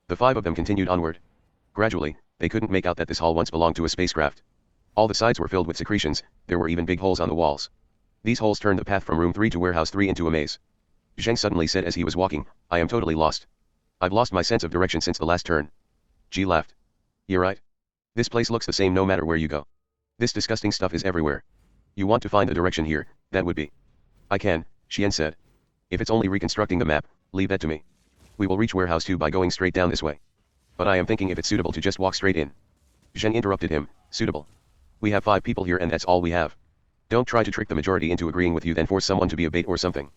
The five of them continued onward. Gradually, they couldn't make out that this hall once belonged to a spacecraft. All the sides were filled with secretions, there were even big holes on the walls. These holes turned the path from room 3 to warehouse 3 into a maze. Zheng suddenly said as he was walking, I am totally lost. I've lost my sense of direction since the last turn. Ji laughed. You're right. This place looks the same no matter where you go. This disgusting stuff is everywhere. You want to find the direction here, that would be. I can, Xian said. If it's only reconstructing the map, leave that to me. We will reach warehouse 2 by going straight down this way. But I am thinking if it's suitable to just walk straight in. Zheng interrupted him, suitable. We have 5 people here and that's all we have. Don't try to trick the majority into agreeing with you then force someone to be a bait or something.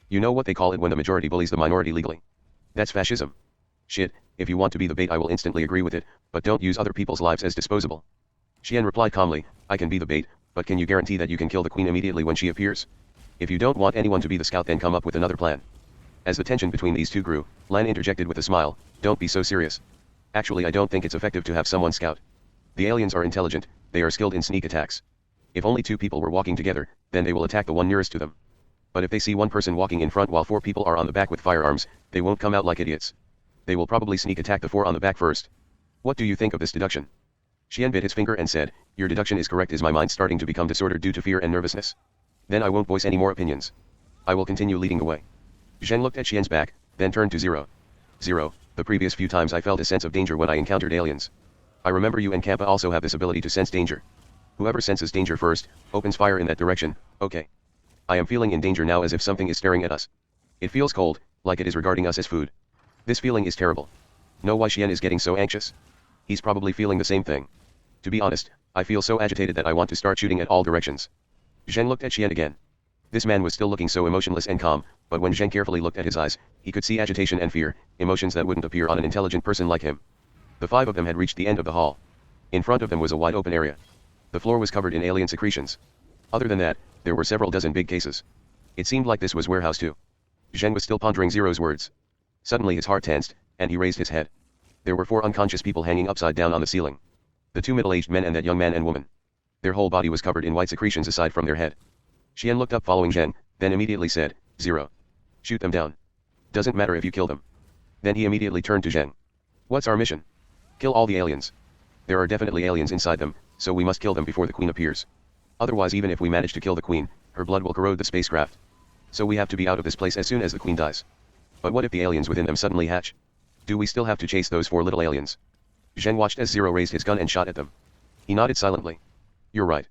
You know what they call it when the majority bullies the minority legally. That's fascism. Shit, if you want to be the bait I will instantly agree with it, but don't use other people's lives as disposable. Xian replied calmly, I can be the bait, but can you guarantee that you can kill the queen immediately when she appears? If you don't want anyone to be the scout then come up with another plan. As the tension between these two grew, Lan interjected with a smile, don't be so serious. Actually I don't think it's effective to have someone scout. The aliens are intelligent, they are skilled in sneak attacks. If only 2 people were walking together, then they will attack the one nearest to them. But if they see one person walking in front while 4 people are on the back with firearms, they won't come out like idiots. They will probably sneak attack the 4 on the back first. What do you think of this deduction? Xian bit his finger and said, your deduction is correct. Is my mind starting to become disordered due to fear and nervousness? Then I won't voice any more opinions. I will continue leading the way. Zheng looked at Xian's back, then turned to Zero. Zero, the previous few times I felt a sense of danger when I encountered aliens. I remember you and Kappa also have this ability to sense danger. Whoever senses danger first, opens fire in that direction, okay. I am feeling in danger now as if something is staring at us. It feels cold, like it is regarding us as food. This feeling is terrible. Know why Xian is getting so anxious? He's probably feeling the same thing. To be honest, I feel so agitated that I want to start shooting at all directions. Zheng looked at Xian again. This man was still looking so emotionless and calm, but when Zheng carefully looked at his eyes, he could see agitation and fear, emotions that wouldn't appear on an intelligent person like him. The 5 of them had reached the end of the hall. In front of them was a wide open area. The floor was covered in alien secretions. Other than that, there were several dozen big cases. It seemed like this was warehouse 2. Zheng was still pondering Zero's words. Suddenly his heart tensed, and he raised his head. There were 4 unconscious people hanging upside down on the ceiling. The 2 middle-aged men and that young man and woman. Their whole body was covered in white secretions aside from their head. Xian looked up following Zheng, then immediately said, Zero. Shoot them down. Doesn't matter if you kill them. Then he immediately turned to Zheng. What's our mission? Kill all the aliens. There are definitely aliens inside them, so we must kill them before the queen appears. Otherwise even if we manage to kill the queen, her blood will corrode the spacecraft. So we have to be out of this place as soon as the queen dies. But what if the aliens within them suddenly hatch? Do we still have to chase those 4 little aliens? Zheng watched as Zero raised his gun and shot at them. He nodded silently. You're right.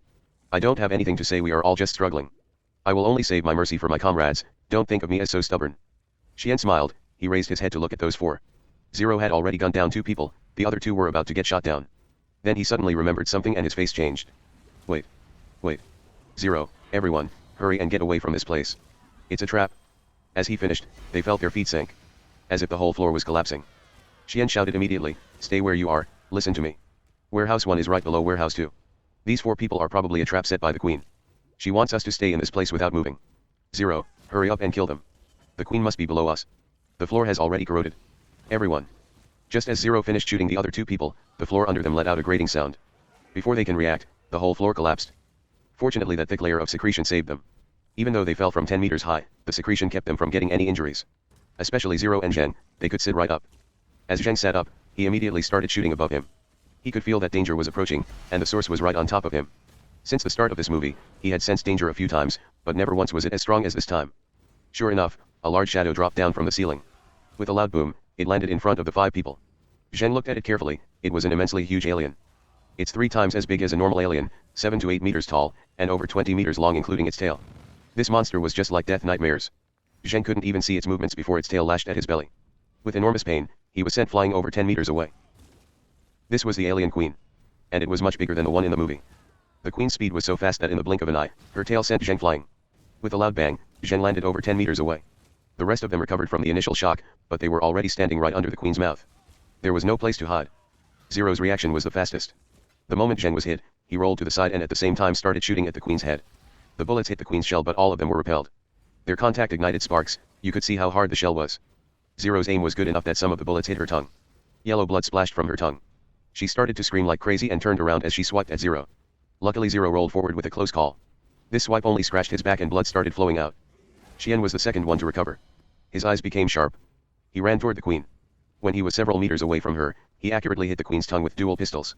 I don't have anything to say, we are all just struggling. I will only save my mercy for my comrades, don't think of me as so stubborn. Xian smiled, he raised his head to look at those 4. Zero had already gunned down 2 people, the other 2 were about to get shot down. Then he suddenly remembered something and his face changed. Wait. Zero, everyone, hurry and get away from this place. It's a trap. As he finished, they felt their feet sink. As if the whole floor was collapsing. Xian shouted immediately, stay where you are, listen to me. Warehouse 1 is right below warehouse 2. These 4 people are probably a trap set by the queen. She wants us to stay in this place without moving. Zero, hurry up and kill them. The queen must be below us. The floor has already corroded. Everyone. Just as Zero finished shooting the other 2 people, the floor under them let out a grating sound. Before they can react, the whole floor collapsed. Fortunately that thick layer of secretion saved them. Even though they fell from 10 meters high, the secretion kept them from getting any injuries. Especially Zero and Zheng, they could sit right up. As Zheng sat up, he immediately started shooting above him. He could feel that danger was approaching, and the source was right on top of him. Since the start of this movie, he had sensed danger a few times, but never once was it as strong as this time. Sure enough, a large shadow dropped down from the ceiling. With a loud boom, it landed in front of the 5 people. Zheng looked at it carefully, it was an immensely huge alien. It's 3 times as big as a normal alien, 7 to 8 meters tall, and over 20 meters long including its tail. This monster was just like death nightmares. Zheng couldn't even see its movements before its tail lashed at his belly. With enormous pain, he was sent flying over 10 meters away. This was the alien queen. And it was much bigger than the one in the movie. The queen's speed was so fast that in the blink of an eye, her tail sent Zheng flying. With a loud bang, Zheng landed over 10 meters away. The rest of them recovered from the initial shock, but they were already standing right under the queen's mouth. There was no place to hide. Zero's reaction was the fastest. The moment Zheng was hit, he rolled to the side and at the same time started shooting at the queen's head. The bullets hit the queen's shell but all of them were repelled. Their contact ignited sparks, you could see how hard the shell was. Zero's aim was good enough that some of the bullets hit her tongue. Yellow blood splashed from her tongue. She started to scream like crazy and turned around as she swiped at Zero. Luckily Zero rolled forward with a close call. This swipe only scratched his back and blood started flowing out. Xian was the second one to recover. His eyes became sharp. He ran toward the queen. When he was several meters away from her, he accurately hit the queen's tongue with dual pistols.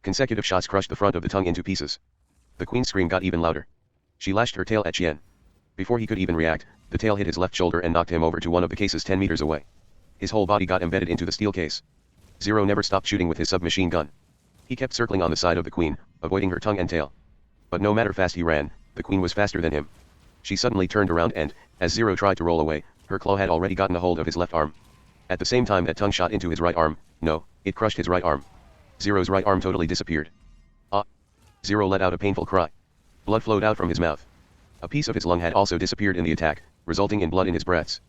Consecutive shots crushed the front of the tongue into pieces. The queen's scream got even louder. She lashed her tail at Qian. Before he could even react, the tail hit his left shoulder and knocked him over to one of the cases 10 meters away. His whole body got embedded into the steel case. Zero never stopped shooting with his submachine gun. He kept circling on the side of the queen, avoiding her tongue and tail. But no matter fast he ran, the queen was faster than him. She suddenly turned around and, as Zero tried to roll away, her claw had already gotten a hold of his left arm. At the same time that tongue shot into his right arm, no, it crushed his right arm. Zero's right arm totally disappeared. Ah! Zero let out a painful cry. Blood flowed out from his mouth. A piece of his lung had also disappeared in the attack, resulting in blood in his breaths.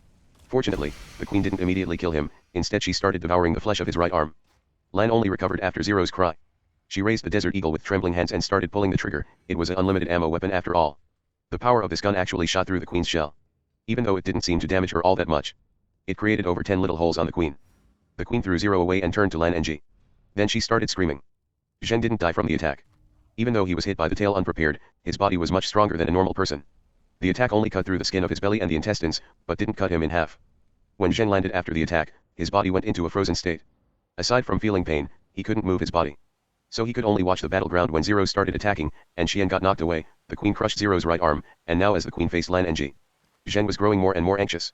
Fortunately, the queen didn't immediately kill him, instead she started devouring the flesh of his right arm. Lan only recovered after Zero's cry. She raised the Desert Eagle with trembling hands and started pulling the trigger. It was an unlimited ammo weapon after all. The power of this gun actually shot through the queen's shell. Even though it didn't seem to damage her all that much. It created over 10 little holes on the queen. The queen threw Zero away and turned to Lan Ng. Then she started screaming. Zheng didn't die from the attack. Even though he was hit by the tail unprepared, his body was much stronger than a normal person. The attack only cut through the skin of his belly and the intestines, but didn't cut him in half. When Zheng landed after the attack, his body went into a frozen state. Aside from feeling pain, he couldn't move his body. So he could only watch the battleground when Zero started attacking, and Qian got knocked away. The queen crushed Zero's right arm, and now as the queen faced Lan Ng, Zheng was growing more and more anxious.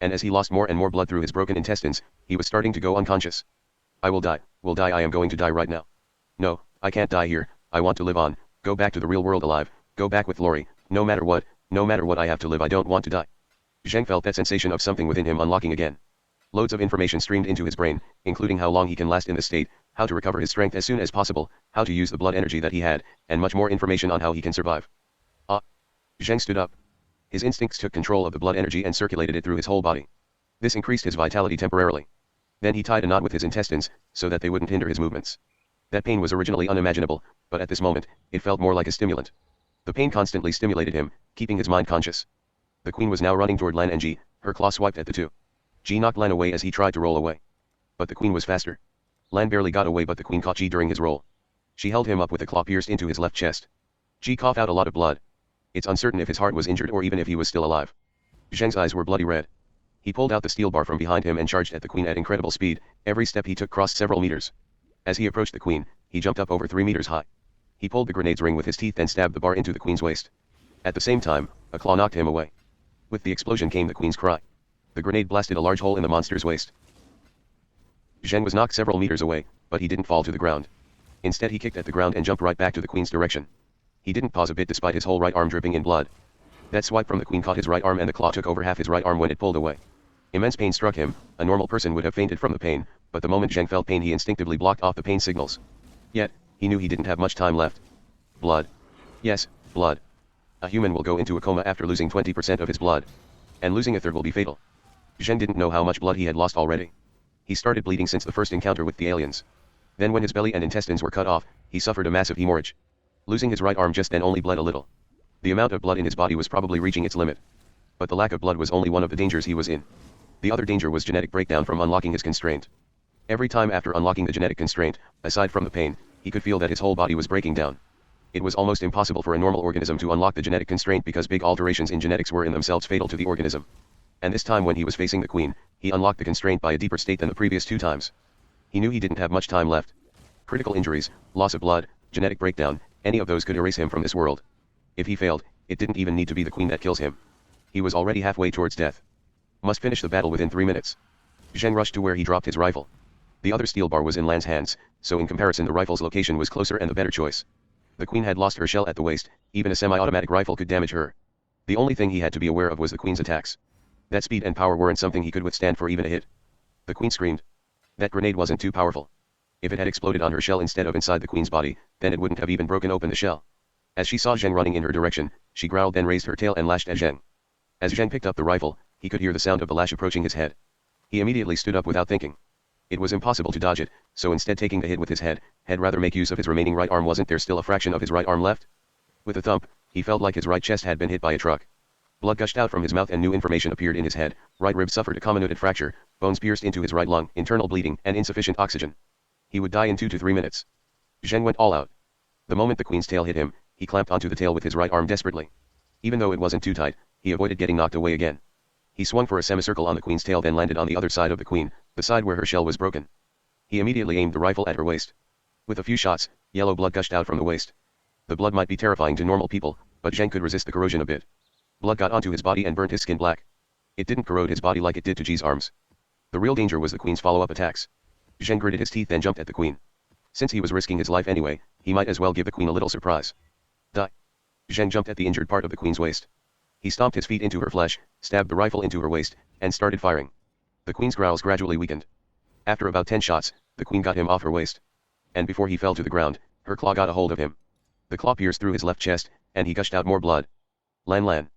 And as he lost more and more blood through his broken intestines, he was starting to go unconscious. I will die, I am going to die right now. No, I can't die here, I want to live on, go back to the real world alive, go back with Lori, no matter what I have to live, I don't want to die. Zheng felt that sensation of something within him unlocking again. Loads of information streamed into his brain, including how long he can last in this state, how to recover his strength as soon as possible, how to use the blood energy that he had, and much more information on how he can survive. Ah! Zheng stood up. His instincts took control of the blood energy and circulated it through his whole body. This increased his vitality temporarily. Then he tied a knot with his intestines, so that they wouldn't hinder his movements. That pain was originally unimaginable, but at this moment, it felt more like a stimulant. The pain constantly stimulated him, keeping his mind conscious. The queen was now running toward Lan Ng, her claw swiped at the two. Ji knocked Lan away as he tried to roll away. But the queen was faster. Lan barely got away, but the queen caught Ji during his roll. She held him up with a claw pierced into his left chest. Ji coughed out a lot of blood. It's uncertain if his heart was injured or even if he was still alive. Zheng's eyes were bloody red. He pulled out the steel bar from behind him and charged at the queen at incredible speed. Every step he took crossed several meters. As he approached the queen, he jumped up over 3 meters high. He pulled the grenade's ring with his teeth and stabbed the bar into the queen's waist. At the same time, a claw knocked him away. With the explosion came the queen's cry. The grenade blasted a large hole in the monster's waist. Zheng was knocked several meters away, but he didn't fall to the ground. Instead he kicked at the ground and jumped right back to the queen's direction. He didn't pause a bit despite his whole right arm dripping in blood. That swipe from the queen caught his right arm and the claw took over half his right arm when it pulled away. Immense pain struck him. A normal person would have fainted from the pain, but the moment Zheng felt pain he instinctively blocked off the pain signals. Yet, he knew he didn't have much time left. Blood. Yes, blood. A human will go into a coma after losing 20% of his blood. And losing a third will be fatal. Zheng didn't know how much blood he had lost already. He started bleeding since the first encounter with the aliens. Then when his belly and intestines were cut off, he suffered a massive hemorrhage. Losing his right arm just then only bled a little. The amount of blood in his body was probably reaching its limit. But the lack of blood was only one of the dangers he was in. The other danger was genetic breakdown from unlocking his constraint. Every time after unlocking the genetic constraint, aside from the pain, he could feel that his whole body was breaking down. It was almost impossible for a normal organism to unlock the genetic constraint because big alterations in genetics were in themselves fatal to the organism. And this time when he was facing the queen, he unlocked the constraint by a deeper state than the previous 2 times. He knew he didn't have much time left. Critical injuries, loss of blood, genetic breakdown, any of those could erase him from this world. If he failed, it didn't even need to be the queen that kills him. He was already halfway towards death. Must finish the battle within 3 minutes. Zheng rushed to where he dropped his rifle. The other steel bar was in Lan's hands, so in comparison the rifle's location was closer and the better choice. The queen had lost her shell at the waist, even a semi-automatic rifle could damage her. The only thing he had to be aware of was the queen's attacks. That speed and power weren't something he could withstand for even a hit. The queen screamed. That grenade wasn't too powerful. If it had exploded on her shell instead of inside the queen's body, then it wouldn't have even broken open the shell. As she saw Zheng running in her direction, she growled then raised her tail and lashed at Zheng. As Zheng picked up the rifle, he could hear the sound of the lash approaching his head. He immediately stood up without thinking. It was impossible to dodge it, so instead taking the hit with his head, had rather make use of his remaining right arm. Wasn't there still a fraction of his right arm left? With a thump, he felt like his right chest had been hit by a truck. Blood gushed out from his mouth and new information appeared in his head. Right rib suffered a comminuted fracture, bones pierced into his right lung, internal bleeding, and insufficient oxygen. He would die in 2 to 3 minutes. Zheng went all out. The moment the queen's tail hit him, he clamped onto the tail with his right arm desperately. Even though it wasn't too tight, he avoided getting knocked away again. He swung for a semicircle on the queen's tail then landed on the other side of the queen, the side where her shell was broken. He immediately aimed the rifle at her waist. With a few shots, yellow blood gushed out from the waist. The blood might be terrifying to normal people, but Zheng could resist the corrosion a bit. Blood got onto his body and burnt his skin black. It didn't corrode his body like it did to Ji's arms. The real danger was the queen's follow-up attacks. Zheng gritted his teeth and jumped at the queen. Since he was risking his life anyway, he might as well give the queen a little surprise. Die. Zheng jumped at the injured part of the queen's waist. He stomped his feet into her flesh, stabbed the rifle into her waist, and started firing. The queen's growls gradually weakened. After about 10 shots, the queen got him off her waist. And before he fell to the ground, her claw got a hold of him. The claw pierced through his left chest, and he gushed out more blood. Lan.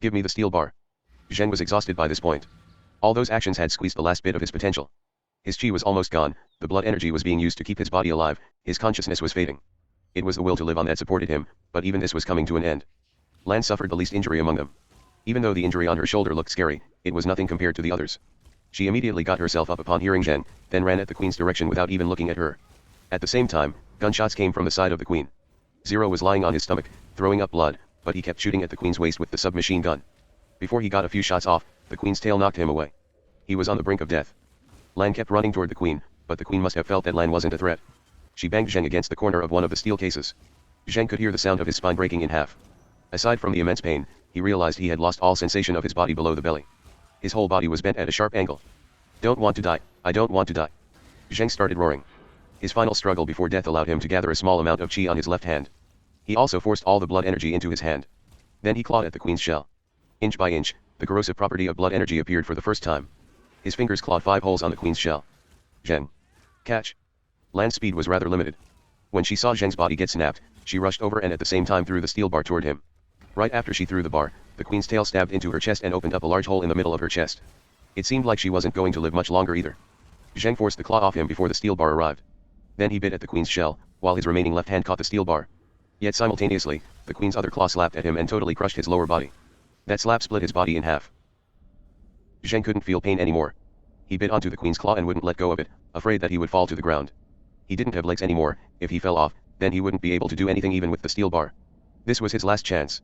Give me the steel bar. Zheng was exhausted by this point. All those actions had squeezed the last bit of his potential. His chi was almost gone, the blood energy was being used to keep his body alive, his consciousness was fading. It was the will to live on that supported him, but even this was coming to an end. Lan suffered the least injury among them. Even though the injury on her shoulder looked scary, it was nothing compared to the others. She immediately got herself up upon hearing Zheng, then ran at the queen's direction without even looking at her. At the same time, gunshots came from the side of the queen. Zero was lying on his stomach, throwing up blood, but he kept shooting at the queen's waist with the submachine gun. Before he got a few shots off, the queen's tail knocked him away. He was on the brink of death. Lan kept running toward the queen, but the queen must have felt that Lan wasn't a threat. She banged Zheng against the corner of one of the steel cases. Zheng could hear the sound of his spine breaking in half. Aside from the immense pain, he realized he had lost all sensation of his body below the belly. His whole body was bent at a sharp angle. Don't want to die, I don't want to die. Zheng started roaring. His final struggle before death allowed him to gather a small amount of chi on his left hand. He also forced all the blood energy into his hand. Then he clawed at the queen's shell. Inch by inch, the corrosive property of blood energy appeared for the first time. His fingers clawed 5 holes on the queen's shell. Zheng. Catch. Lan's speed was rather limited. When she saw Zheng's body get snapped, she rushed over and at the same time threw the steel bar toward him. Right after she threw the bar, the queen's tail stabbed into her chest and opened up a large hole in the middle of her chest. It seemed like she wasn't going to live much longer either. Zheng forced the claw off him before the steel bar arrived. Then he bit at the queen's shell, while his remaining left hand caught the steel bar. Yet simultaneously, the queen's other claw slapped at him and totally crushed his lower body. That slap split his body in half. Zheng couldn't feel pain anymore. He bit onto the queen's claw and wouldn't let go of it, afraid that he would fall to the ground. He didn't have legs anymore, if he fell off, then he wouldn't be able to do anything even with the steel bar. This was his last chance.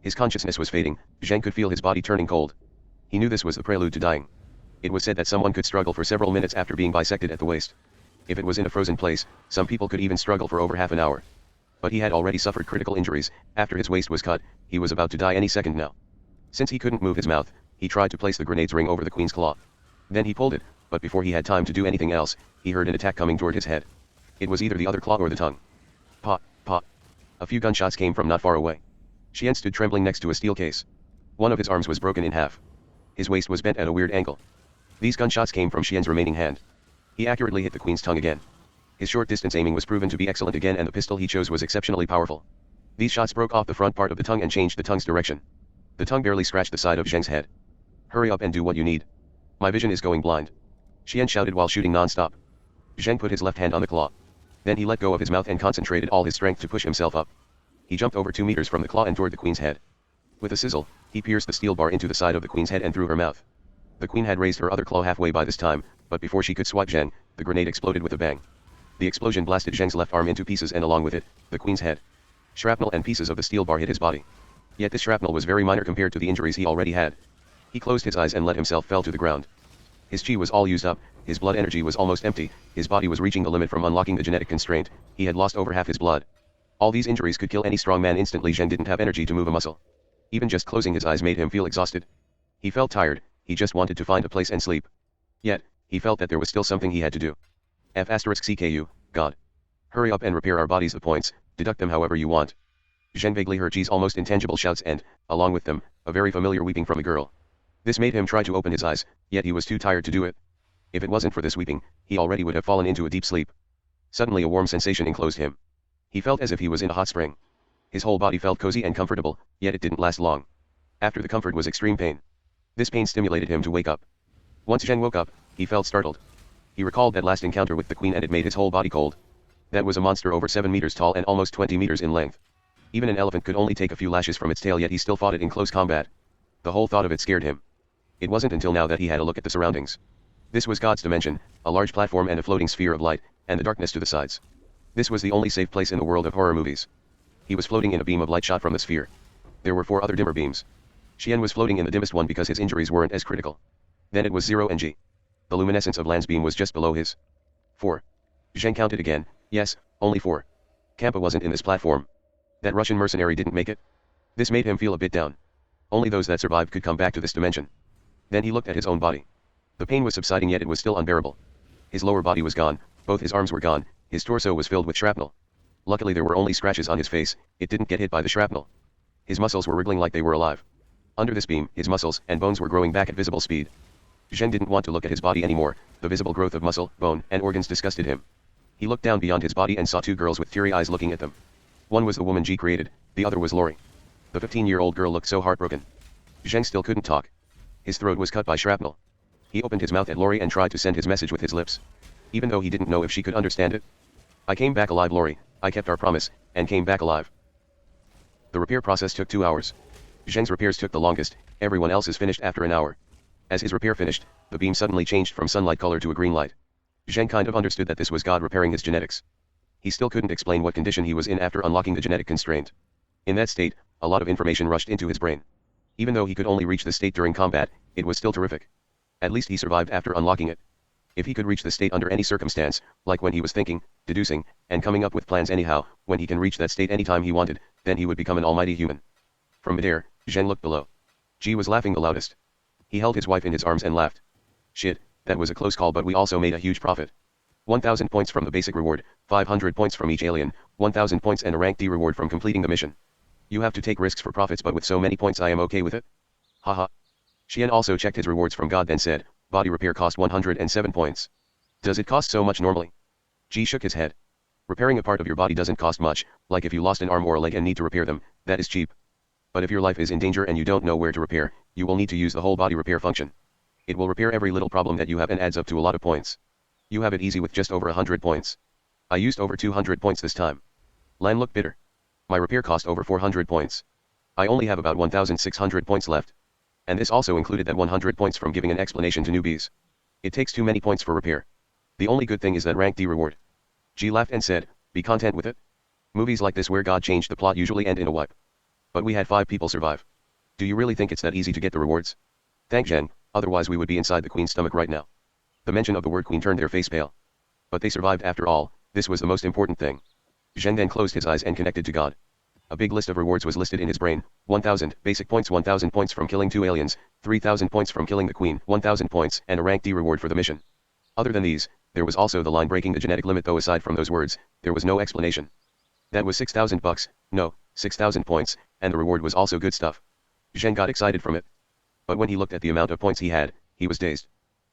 His consciousness was fading, Zheng could feel his body turning cold. He knew this was the prelude to dying. It was said that someone could struggle for several minutes after being bisected at the waist. If it was in a frozen place, some people could even struggle for over half an hour. But he had already suffered critical injuries. After his waist was cut, he was about to die any second now. Since he couldn't move his mouth, he tried to place the grenade's ring over the queen's claw. Then he pulled it, but before he had time to do anything else, he heard an attack coming toward his head. It was either the other claw or the tongue. Pop, pop. A few gunshots came from not far away. Xian stood trembling next to a steel case. One of his arms was broken in half. His waist was bent at a weird angle. These gunshots came from Xian's remaining hand. He accurately hit the queen's tongue again. His short-distance aiming was proven to be excellent again and the pistol he chose was exceptionally powerful. These shots broke off the front part of the tongue and changed the tongue's direction. The tongue barely scratched the side of Zheng's head. Hurry up and do what you need. My vision is going blind. Xian shouted while shooting non-stop. Zheng put his left hand on the claw. Then he let go of his mouth and concentrated all his strength to push himself up. He jumped over 2 meters from the claw and toward the queen's head. With a sizzle, he pierced the steel bar into the side of the queen's head and through her mouth. The queen had raised her other claw halfway by this time, but before she could swipe Zheng, the grenade exploded with a bang. The explosion blasted Zheng's left arm into pieces and along with it, the queen's head. Shrapnel and pieces of the steel bar hit his body. Yet this shrapnel was very minor compared to the injuries he already had. He closed his eyes and let himself fell to the ground. His chi was all used up, his blood energy was almost empty, his body was reaching the limit from unlocking the genetic constraint, he had lost over half his blood. All these injuries could kill any strong man instantly. Zheng didn't have energy to move a muscle. Even just closing his eyes made him feel exhausted. He felt tired, he just wanted to find a place and sleep. Yet, he felt that there was still something he had to do. F***CKU, God. Hurry up and repair our bodies. The points, deduct them however you want. Zheng vaguely heard Ji's almost intangible shouts and, along with them, a very familiar weeping from a girl. This made him try to open his eyes, yet he was too tired to do it. If it wasn't for this weeping, he already would have fallen into a deep sleep. Suddenly a warm sensation enclosed him. He felt as if he was in a hot spring. His whole body felt cozy and comfortable, yet it didn't last long. After the comfort was extreme pain. This pain stimulated him to wake up. Once Zheng woke up, he felt startled. He recalled that last encounter with the queen and it made his whole body cold. That was a monster over 7 meters tall and almost 20 meters in length. Even an elephant could only take a few lashes from its tail, yet he still fought it in close combat. The whole thought of it scared him. It wasn't until now that he had a look at the surroundings. This was God's dimension, a large platform and a floating sphere of light, and the darkness to the sides. This was the only safe place in the world of horror movies. He was floating in a beam of light shot from the sphere. There were 4 other dimmer beams. Xian was floating in the dimmest one because his injuries weren't as critical. Then it was Zero and Ji. The luminescence of Lan's beam was just below his. 4. Zheng counted again. Yes, only 4. Kampa wasn't in this platform. That Russian mercenary didn't make it. This made him feel a bit down. Only those that survived could come back to this dimension. Then he looked at his own body. The pain was subsiding, yet it was still unbearable. His lower body was gone, both his arms were gone, his torso was filled with shrapnel. Luckily there were only scratches on his face, it didn't get hit by the shrapnel. His muscles were wriggling like they were alive. Under this beam, his muscles and bones were growing back at visible speed. Zheng didn't want to look at his body anymore, the visible growth of muscle, bone, and organs disgusted him. He looked down beyond his body and saw 2 girls with teary eyes looking at them. One was the woman G created, the other was Lori. The 15-year-old girl looked so heartbroken. Zheng still couldn't talk. His throat was cut by shrapnel. He opened his mouth at Lori and tried to send his message with his lips. Even though he didn't know if she could understand it. I came back alive, Lori, I kept our promise, and came back alive. The repair process took 2 hours. Zheng's repairs took the longest, everyone else's finished after an hour. As his repair finished, the beam suddenly changed from sunlight color to a green light. Zheng kind of understood that this was God repairing his genetics. He still couldn't explain what condition he was in after unlocking the genetic constraint. In that state, a lot of information rushed into his brain. Even though he could only reach this state during combat, it was still terrific. At least he survived after unlocking it. If he could reach the state under any circumstance, like when he was thinking, deducing, and coming up with plans anyhow, when he can reach that state anytime he wanted, then he would become an almighty human. From midair, Zheng looked below. G was laughing the loudest. He held his wife in his arms and laughed. Shit, that was a close call, but we also made a huge profit. 1,000 points from the basic reward, 500 points from each alien, 1,000 points and a rank D reward from completing the mission. You have to take risks for profits, but with so many points I am okay with it. Haha. Xian also checked his rewards from God, then said, body repair cost 107 points. Does it cost so much normally? G shook his head. Repairing a part of your body doesn't cost much, like if you lost an arm or a leg and need to repair them, that is cheap. But if your life is in danger and you don't know where to repair, you will need to use the whole body repair function. It will repair every little problem that you have and adds up to a lot of points. You have it easy with just over 100 points. I used over 200 points this time. Lan looked bitter. My repair cost over 400 points. I only have about 1,600 points left. And this also included that 100 points from giving an explanation to newbies. It takes too many points for repair. The only good thing is that rank D reward. G laughed and said, be content with it. Movies like this where God changed the plot usually end in a wipe. But we had 5 people survive. Do you really think it's that easy to get the rewards? Thank Zheng, otherwise we would be inside the Queen's stomach right now. The mention of the word Queen turned their face pale. But they survived after all, this was the most important thing. Zheng then closed his eyes and connected to God. A big list of rewards was listed in his brain, 1,000 basic points, 1,000 points from killing 2 aliens, 3,000 points from killing the Queen, 1,000 points, and a rank D reward for the mission. Other than these, there was also the line breaking the genetic limit, though aside from those words, there was no explanation. That was 6,000 bucks, no, 6,000 points, and the reward was also good stuff. Zheng got excited from it. But when he looked at the amount of points he had, he was dazed.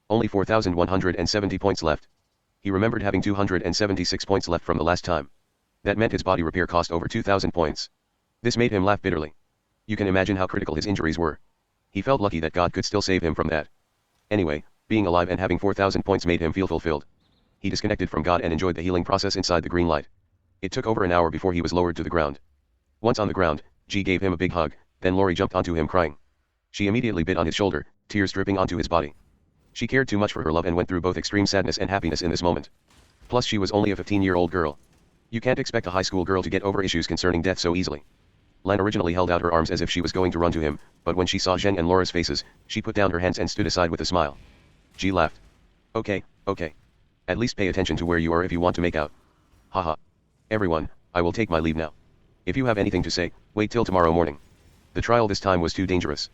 Only 4,170 points left. He remembered having 276 points left from the last time. That meant his body repair cost over 2,000 points. This made him laugh bitterly. You can imagine how critical his injuries were. He felt lucky that God could still save him from that. Anyway, being alive and having 4,000 points made him feel fulfilled. He disconnected from God and enjoyed the healing process inside the green light. It took over an hour before he was lowered to the ground. Once on the ground, G gave him a big hug, then Lori jumped onto him crying. She immediately bit on his shoulder, tears dripping onto his body. She cared too much for her love and went through both extreme sadness and happiness in this moment. Plus she was only a 15-year-old girl. You can't expect a high school girl to get over issues concerning death so easily. Lan originally held out her arms as if she was going to run to him, but when she saw Zheng and Laura's faces, she put down her hands and stood aside with a smile. G laughed. Okay. At least pay attention to where you are if you want to make out. Haha. Everyone, I will take my leave now. If you have anything to say, wait till tomorrow morning. The trial this time was too dangerous.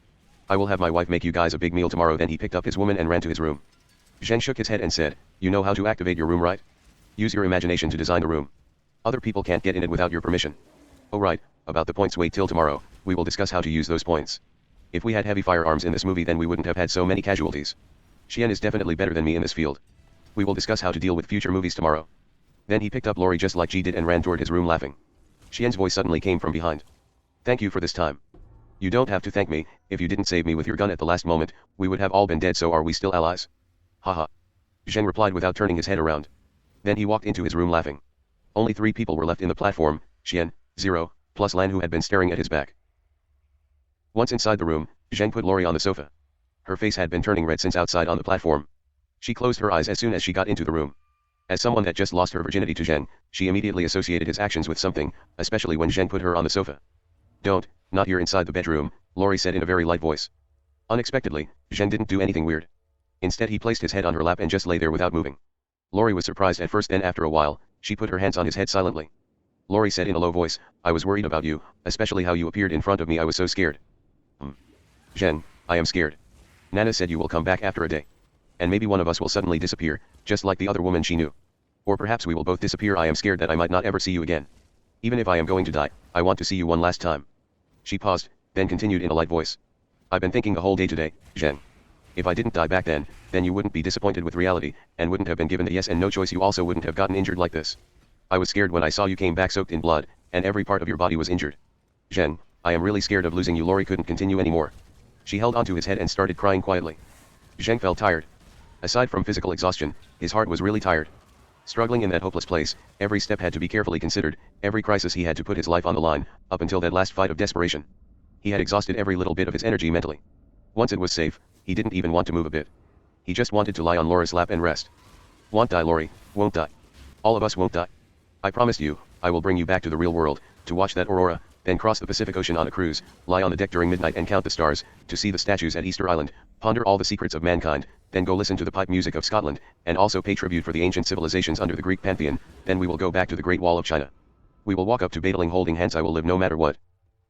I will have my wife make you guys a big meal tomorrow. Then he picked up his woman and ran to his room. Zheng shook his head and said, you know how to activate your room, right? Use your imagination to design the room. Other people can't get in it without your permission. Oh right, about the points, wait till tomorrow, we will discuss how to use those points. If we had heavy firearms in this movie then we wouldn't have had so many casualties. Xian is definitely better than me in this field. We will discuss how to deal with future movies tomorrow. Then he picked up Lori just like G did and ran toward his room laughing. Xian's voice suddenly came from behind. Thank you for this time. You don't have to thank me, if you didn't save me with your gun at the last moment, we would have all been dead, so are we still allies? Haha. Zheng replied without turning his head around. Then he walked into his room laughing. Only 3 people were left in the platform, Xian, 0, plus Lan who had been staring at his back. Once inside the room, Zheng put Lori on the sofa. Her face had been turning red since outside on the platform. She closed her eyes as soon as she got into the room. As someone that just lost her virginity to Zheng, she immediately associated his actions with something, especially when Zheng put her on the sofa. Not here inside the bedroom, Lori said in a very light voice. Unexpectedly, Zheng didn't do anything weird. Instead he placed his head on her lap and just lay there without moving. Lori was surprised at first, then after a while, she put her hands on his head silently. Lori said in a low voice, I was worried about you, especially how you appeared in front of me. I was so scared. Zhen, I am scared. Nana said you will come back after a day. And maybe one of us will suddenly disappear, just like the other woman she knew. Or perhaps we will both disappear. I am scared that I might not ever see you again. Even if I am going to die, I want to see you one last time. She paused, then continued in a light voice. I've been thinking the whole day today, Zhen. If I didn't die back then you wouldn't be disappointed with reality, and wouldn't have been given the yes and no choice. You also wouldn't have gotten injured like this. I was scared when I saw you came back soaked in blood, and every part of your body was injured. Zhen, I am really scared of losing you. Lori couldn't continue anymore. She held onto his head and started crying quietly. Zheng felt tired. Aside from physical exhaustion, his heart was really tired. Struggling in that hopeless place, every step had to be carefully considered, every crisis he had to put his life on the line, up until that last fight of desperation. He had exhausted every little bit of his energy mentally. Once it was safe, he didn't even want to move a bit. He just wanted to lie on Laura's lap and rest. Won't die, Lori, won't die. All of us won't die. I promised you, I will bring you back to the real world, to watch that aurora, then cross the Pacific Ocean on a cruise, lie on the deck during midnight and count the stars, to see the statues at Easter Island, ponder all the secrets of mankind, then go listen to the pipe music of Scotland, and also pay tribute for the ancient civilizations under the Greek pantheon. Then we will go back to the Great Wall of China. We will walk up to Badaling holding hands. I will live no matter what.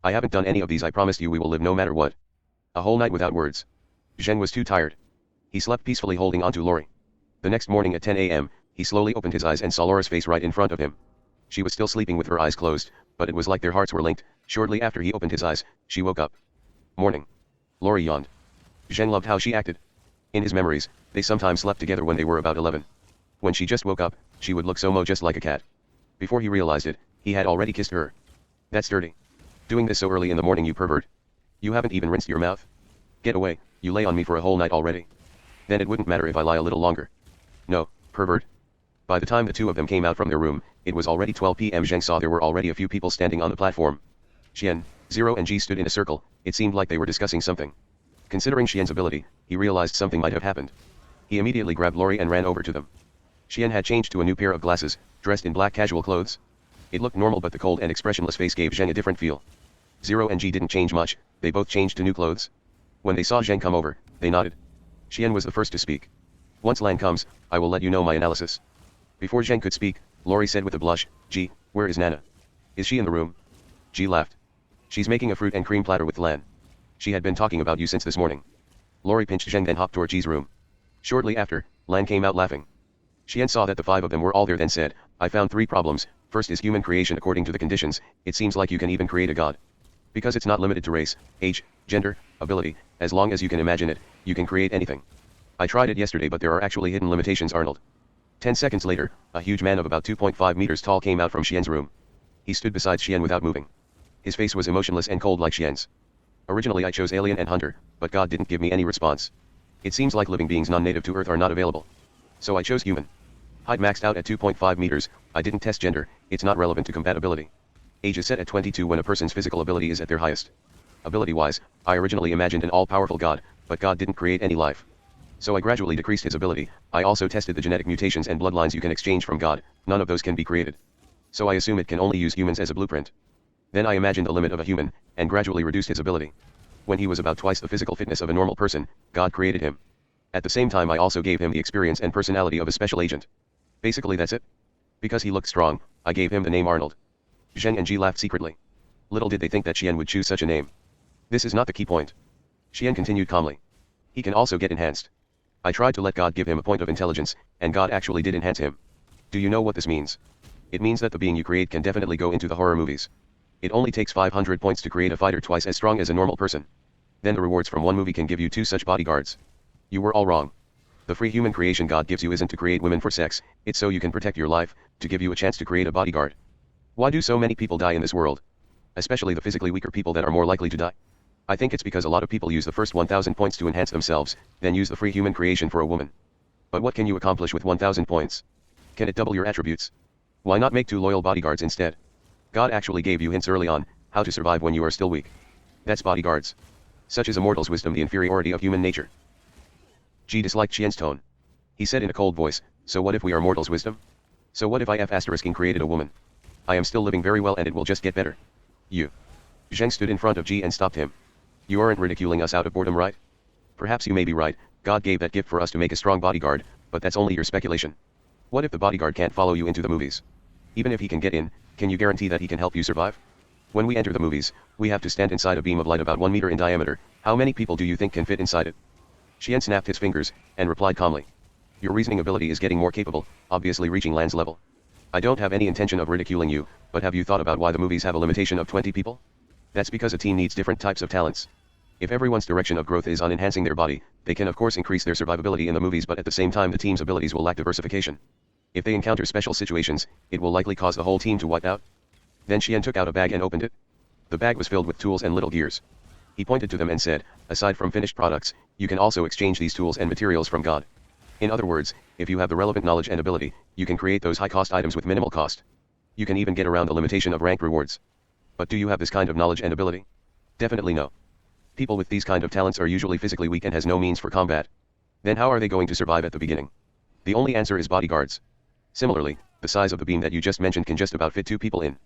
I haven't done any of these. I promised you we will live no matter what. A whole night without words. Zhen was too tired. He slept peacefully holding onto Lori. The next morning at 10 a.m., he slowly opened his eyes and saw Laura's face right in front of him. She was still sleeping with her eyes closed, but it was like their hearts were linked. Shortly after he opened his eyes, she woke up. Morning. Lori yawned. Zhen loved how she acted. In his memories, they sometimes slept together when they were about 11. When she just woke up, she would look so just like a cat. Before he realized it, he had already kissed her. That's dirty. Doing this so early in the morning, you pervert. You haven't even rinsed your mouth. Get away, you lay on me for a whole night already. Then it wouldn't matter if I lie a little longer. No, pervert. By the time the two of them came out from their room, it was already 12 p.m. Zheng saw there were already a few people standing on the platform. Xian, Zero and Ji stood in a circle. It seemed like they were discussing something. Considering Xian's ability, he realized something might have happened. He immediately grabbed Lori and ran over to them. Xian had changed to a new pair of glasses, dressed in black casual clothes. It looked normal, but the cold and expressionless face gave Zheng a different feel. Zero and Ji didn't change much, they both changed to new clothes. When they saw Zheng come over, they nodded. Xian was the first to speak. Once Lan comes, I will let you know my analysis. Before Zheng could speak, Lori said with a blush, Ji, where is Nana? Is she in the room? Ji laughed. She's making a fruit and cream platter with Lan. She had been talking about you since this morning. Lori pinched Zheng then hopped toward Ji's room. Shortly after, Lan came out laughing. Xian saw that the five of them were all there then said, I found 3 problems. First is human creation. According to the conditions, it seems like you can even create a god. Because it's not limited to race, age, gender, ability, as long as you can imagine it, you can create anything. I tried it yesterday, but there are actually hidden limitations, Arnold. 10 seconds later, a huge man of about 2.5 meters tall came out from Xian's room. He stood beside Xian without moving. His face was emotionless and cold like Xian's. Originally I chose alien and hunter, but God didn't give me any response. It seems like living beings non-native to Earth are not available. So I chose human. Height maxed out at 2.5 meters, I didn't test gender, it's not relevant to compatibility. Age is set at 22 when a person's physical ability is at their highest. Ability-wise, I originally imagined an all-powerful God, but God didn't create any life. So I gradually decreased his ability. I also tested the genetic mutations and bloodlines you can exchange from God, none of those can be created. So I assume it can only use humans as a blueprint. Then I imagined the limit of a human, and gradually reduced his ability. When he was about twice the physical fitness of a normal person, God created him. At the same time I also gave him the experience and personality of a special agent. Basically that's it. Because he looked strong, I gave him the name Arnold. Zheng and Ji laughed secretly. Little did they think that Xian would choose such a name. This is not the key point. Xian continued calmly. He can also get enhanced. I tried to let God give him a point of intelligence, and God actually did enhance him. Do you know what this means? It means that the being you create can definitely go into the horror movies. It only takes 500 points to create a fighter twice as strong as a normal person. Then the rewards from one movie can give you 2 such bodyguards. You were all wrong. The free human creation God gives you isn't to create women for sex, it's so you can protect your life, to give you a chance to create a bodyguard. Why do so many people die in this world? Especially the physically weaker people that are more likely to die. I think it's because a lot of people use the first 1000 points to enhance themselves, then use the free human creation for a woman. But what can you accomplish with 1000 points? Can it double your attributes? Why not make 2 loyal bodyguards instead? God actually gave you hints early on, how to survive when you are still weak. That's bodyguards. Such is a mortal's wisdom, the inferiority of human nature. Ji disliked Xian's tone. He said in a cold voice, so what if we are mortal's wisdom? So what if I F***ing created a woman? I am still living very well and it will just get better. You. Zheng stood in front of Ji and stopped him. You aren't ridiculing us out of boredom, right? Perhaps you may be right, God gave that gift for us to make a strong bodyguard, but that's only your speculation. What if the bodyguard can't follow you into the movies? Even if he can get in, can you guarantee that he can help you survive? When we enter the movies, we have to stand inside a beam of light about 1 meter in diameter. How many people do you think can fit inside it? Xian snapped his fingers, and replied calmly. Your reasoning ability is getting more capable, obviously reaching Lan's level. I don't have any intention of ridiculing you, but have you thought about why the movies have a limitation of 20 people? That's because a team needs different types of talents. If everyone's direction of growth is on enhancing their body, they can of course increase their survivability in the movies, but at the same time the team's abilities will lack diversification. If they encounter special situations, it will likely cause the whole team to wipe out. Then Xian took out a bag and opened it. The bag was filled with tools and little gears. He pointed to them and said, aside from finished products, you can also exchange these tools and materials from God. In other words, if you have the relevant knowledge and ability, you can create those high-cost items with minimal cost. You can even get around the limitation of rank rewards. But do you have this kind of knowledge and ability? Definitely no. People with these kind of talents are usually physically weak and has no means for combat. Then how are they going to survive at the beginning? The only answer is bodyguards. Similarly, the size of the beam that you just mentioned can just about fit 2 people in.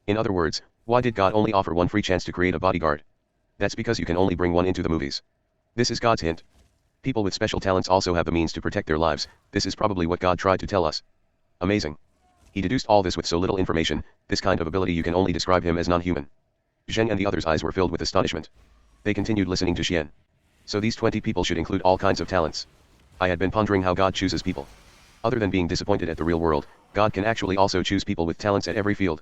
In other words, why did God only offer one free chance to create a bodyguard? That's because you can only bring one into the movies. This is God's hint. People with special talents also have the means to protect their lives. This is probably what God tried to tell us. Amazing. He deduced all this with so little information. This kind of ability you can only describe him as non-human. Zheng and the others' eyes were filled with astonishment. They continued listening to Xian. So these 20 people should include all kinds of talents. I had been pondering how God chooses people. Other than being disappointed at the real world, God can actually also choose people with talents at every field.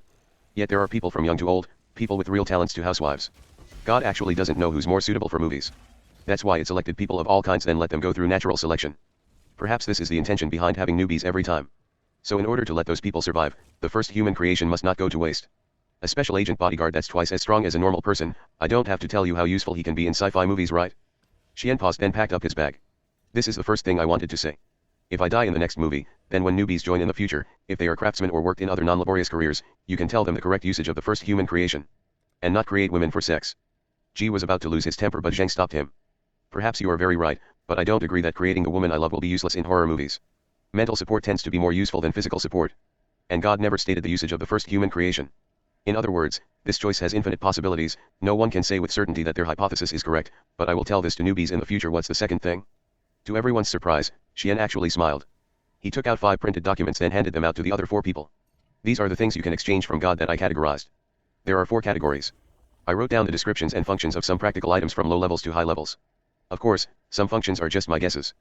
Yet there are people from young to old, people with real talents to housewives. God actually doesn't know who's more suitable for movies. That's why it selected people of all kinds, then let them go through natural selection. Perhaps this is the intention behind having newbies every time. So in order to let those people survive, the first human creation must not go to waste. A special agent bodyguard that's twice as strong as a normal person, I don't have to tell you how useful he can be in sci-fi movies, right? Xian paused, then packed up his bag. This is the first thing I wanted to say. If I die in the next movie, then when newbies join in the future, if they are craftsmen or worked in other non-laborious careers, you can tell them the correct usage of the first human creation. And not create women for sex. Ji was about to lose his temper, but Zheng stopped him. Perhaps you are very right, but I don't agree that creating the woman I love will be useless in horror movies. Mental support tends to be more useful than physical support. And God never stated the usage of the first human creation. In other words, this choice has infinite possibilities. No one can say with certainty that their hypothesis is correct, but I will tell this to newbies in the future. What's the second thing? To everyone's surprise, Xian actually smiled. He took out 5 printed documents, then handed them out to the other 4 people. These are the things you can exchange from God that I categorized. There are 4 categories. I wrote down the descriptions and functions of some practical items from low levels to high levels. Of course, some functions are just my guesses.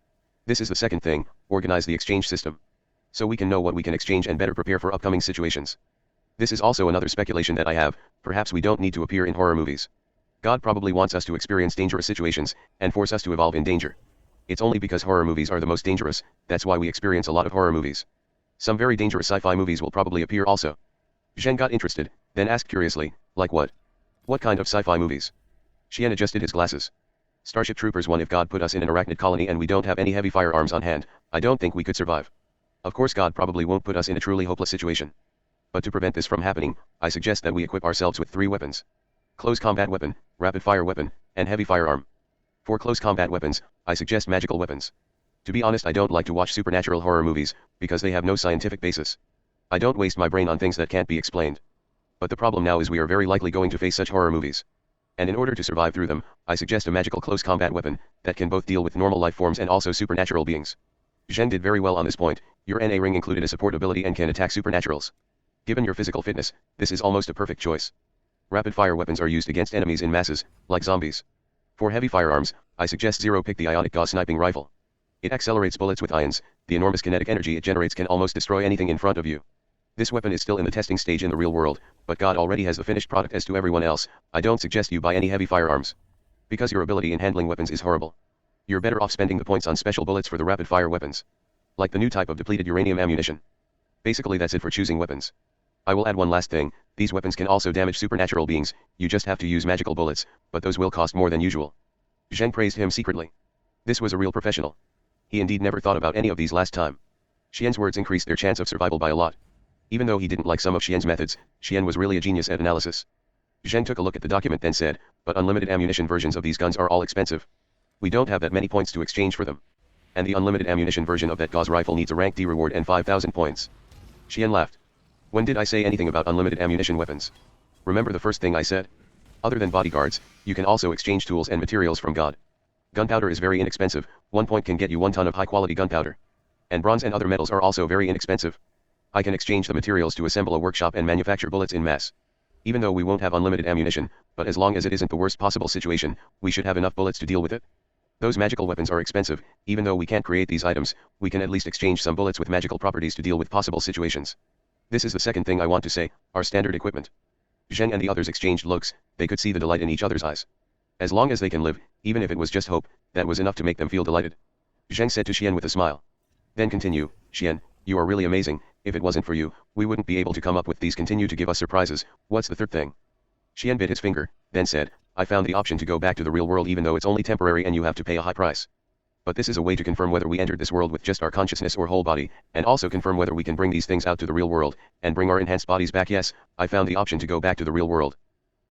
This is the second thing, organize the exchange system. So we can know what we can exchange and better prepare for upcoming situations. This is also another speculation that I have. Perhaps we don't need to appear in horror movies. God probably wants us to experience dangerous situations, and force us to evolve in danger. It's only because horror movies are the most dangerous, that's why we experience a lot of horror movies. Some very dangerous sci-fi movies will probably appear also. Zheng got interested, then asked curiously, like what? What kind of sci-fi movies? Xian adjusted his glasses. Starship Troopers 1. If God put us in an arachnid colony and we don't have any heavy firearms on hand, I don't think we could survive. Of course God probably won't put us in a truly hopeless situation. But to prevent this from happening, I suggest that we equip ourselves with 3 weapons. Close combat weapon, rapid fire weapon, and heavy firearm. For close combat weapons, I suggest magical weapons. To be honest, I don't like to watch supernatural horror movies, because they have no scientific basis. I don't waste my brain on things that can't be explained. But the problem now is we are very likely going to face such horror movies. And in order to survive through them, I suggest a magical close combat weapon, that can both deal with normal life forms and also supernatural beings. Zheng did very well on this point. Your NA ring included a support ability and can attack supernaturals. Given your physical fitness, this is almost a perfect choice. Rapid fire weapons are used against enemies in masses, like zombies. For heavy firearms, I suggest Zero pick the ionic gauze sniping rifle. It accelerates bullets with ions. The enormous kinetic energy it generates can almost destroy anything in front of you. This weapon is still in the testing stage in the real world, but God already has the finished product. As to everyone else, I don't suggest you buy any heavy firearms. Because your ability in handling weapons is horrible. You're better off spending the points on special bullets for the rapid fire weapons. Like the new type of depleted uranium ammunition. Basically that's it for choosing weapons. I will add one last thing, these weapons can also damage supernatural beings. You just have to use magical bullets, but those will cost more than usual. Zheng praised him secretly. This was a real professional. He indeed never thought about any of these last time. Xian's words increased their chance of survival by a lot. Even though he didn't like some of Xian's methods, Xian was really a genius at analysis. Zheng took a look at the document, then said, but unlimited ammunition versions of these guns are all expensive. We don't have that many points to exchange for them. And the unlimited ammunition version of that gauze rifle needs a rank D reward and 5,000 points. Xian laughed. When did I say anything about unlimited ammunition weapons? Remember the first thing I said? Other than bodyguards, you can also exchange tools and materials from God. Gunpowder is very inexpensive, 1 point can get you 1 ton of high-quality gunpowder. And bronze and other metals are also very inexpensive. I can exchange the materials to assemble a workshop and manufacture bullets in mass. Even though we won't have unlimited ammunition, but as long as it isn't the worst possible situation, we should have enough bullets to deal with it. Those magical weapons are expensive, even though we can't create these items, we can at least exchange some bullets with magical properties to deal with possible situations. This is the second thing I want to say, our standard equipment. Zheng and the others exchanged looks, they could see the delight in each other's eyes. As long as they can live, even if it was just hope, that was enough to make them feel delighted. Zheng said to Xian with a smile. Then continue, Xian, you are really amazing, if it wasn't for you, we wouldn't be able to come up with these continue to give us surprises, what's the third thing? Xian bit his finger, then said, I found the option to go back to the real world even though it's only temporary and you have to pay a high price. But this is a way to confirm whether we entered this world with just our consciousness or whole body, and also confirm whether we can bring these things out to the real world, and bring our enhanced bodies back. Yes, I found the option to go back to the real world.